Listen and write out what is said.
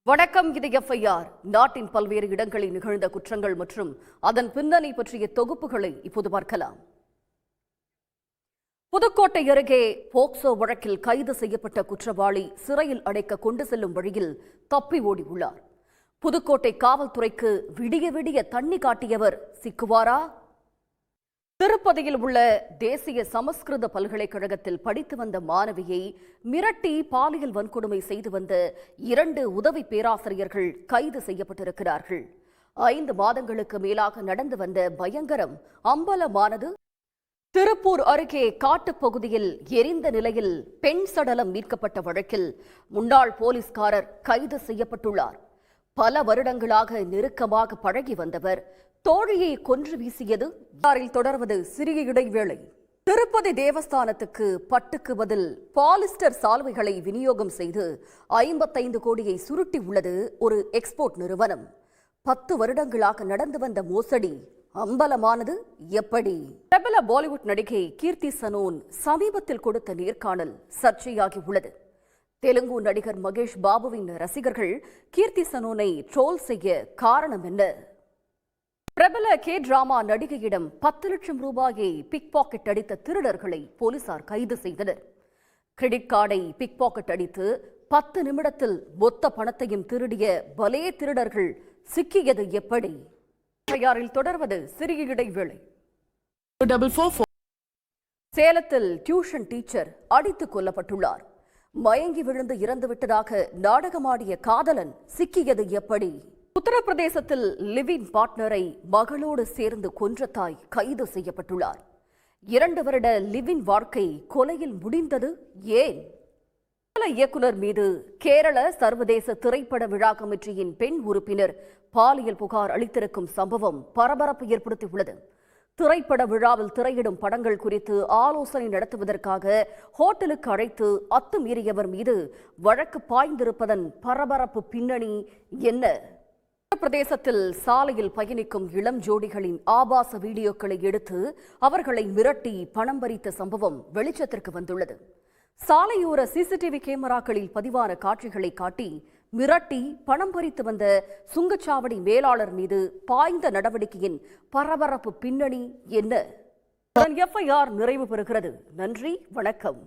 வணக்கம். இது எஃப்ஐஆர். நாட்டின் பல்வேறு இடங்களில் நிகழ்ந்த குற்றங்கள் மற்றும் அதன் பின்னணி பற்றிய தொகுப்புகளை இப்போது பார்க்கலாம். புதுக்கோட்டை அருகே போக்சோ வழக்கில் கைது செய்யப்பட்ட குற்றவாளி சிறையில் அடைக்க கொண்டு செல்லும் வழியில் தப்பி ஓடியுள்ளார். புதுக்கோட்டை காவல்துறைக்கு விடிய விடிய தண்ணி காட்டியவர் சிக்குவாரா? திருப்பதியில் உள்ள தேசிய சமஸ்கிருத பல்கலைக்கழகத்தில் படித்து வந்த மாணவியை மிரட்டி பாலியல் வன்கொடுமை செய்து வந்த 2 உதவி பேராசிரியர்கள் கைது செய்யப்பட்டிருக்கிறார்கள். 5 மாதங்களுக்கு மேலாக நடந்து வந்த பயங்கரம் அம்பலமானது. திருப்பூர் அருகே காட்டுப்பகுதியில் எரிந்த நிலையில் பெண் சடலம் மீட்கப்பட்ட வழக்கில் முன்னாள் போலீஸ்காரர் கைது செய்யப்பட்டுள்ளார். பல வருடங்களாக நெருக்கமாக பழகி வந்தவர் தோழியை கொன்று வீசியது. தொடர்வது சிறிய இடைவேளை. திருப்பதி தேவஸ்தானத்துக்கு பட்டுக்கு பதில் பாலிஸ்டர் சால்வைகளை விநியோகம் செய்து 55 கோடியை சுருட்டி உள்ளது ஒரு எக்ஸ்போர்ட் நிறுவனம். 10 வருடங்களாக நடந்து வந்த மோசடி அம்பலமானது எப்படி? பிரபல பாலிவுட் நடிகை கீர்த்தி சனோன் சமீபத்தில் கொடுத்த நேர்காணல் சர்ச்சையாகி உள்ளது. தெலுங்கு நடிகர் மகேஷ் பாபுவின் ரசிகர்கள் கீர்த்தி சனோனை ட்ரோல் செய்ய காரணம் என்ன? பிரபல டிராமா நடிகையிடம் 10 லட்சம் ரூபாயை பிக் பாக்கெட் அடித்த திருடர்களை போலீசார் கைது செய்தனர். கிரெடிட் கார்டை பிக் பாக்கெட் அடித்து 10 நிமிடத்தில் மொத்த பணத்தையும் திருடிய பலே திருடர்கள் சிக்கியது எப்படி? தொடர்வது சிறிய இடைவேளை. சேலத்தில் டியூஷன் டீச்சர் அடித்துக் கொல்லப்பட்டுள்ளார். மயங்கி விழுந்து இறந்துவிட்டதாக நாடகமாடிய காதலன் சிக்கியது எப்படி? உத்தரப்பிரதேசத்தில் லிவின் பார்ட்னரை மகளோடு சேர்ந்து கொன்ற தாய் கைது செய்யப்பட்டுள்ளார். 2 வருட லிவின் வாழ்க்கை கொலையில் முடிந்தது ஏன்? இயக்குனர் மீது கேரள சர்வதேச திரைப்பட விழா கமிட்டியின் பெண் உறுப்பினர் பாலியல் புகார் அளித்திருக்கும் சம்பவம் பரபரப்பு ஏற்படுத்தியுள்ளது. திரைப்பட விழாவில் திரையிடும் படங்கள் குறித்து ஆலோசனை நடத்துவதற்காக ஹோட்டலுக்கு அழைத்து அத்துமீறியவர் மீது வழக்கு பாய்ந்திருப்பதன் பரபரப்பு பின்னணி என்ன? பிரதேசத்தில் சாலையில் பயணிக்கும் இளம் ஜோடிகளின் ஆபாச வீடியோக்களை எடுத்து அவர்களை மிரட்டி பணம் பறித்த சம்பவம் வெளிச்சத்திற்கு வந்துள்ளது. சாலையோர சிசிடிவி கேமராக்களில் பதிவான காட்சிகளை காட்டி மிரட்டி பணம் பறித்து வந்த சுங்கச்சாவடி மேலாளர் மீது பாய்ந்த நடவடிக்கையின் பரபரப்பு பின்னணி என்ன? எஃப்ஐஆர் நிறைவு பெறுகிறது. நன்றி, வணக்கம்.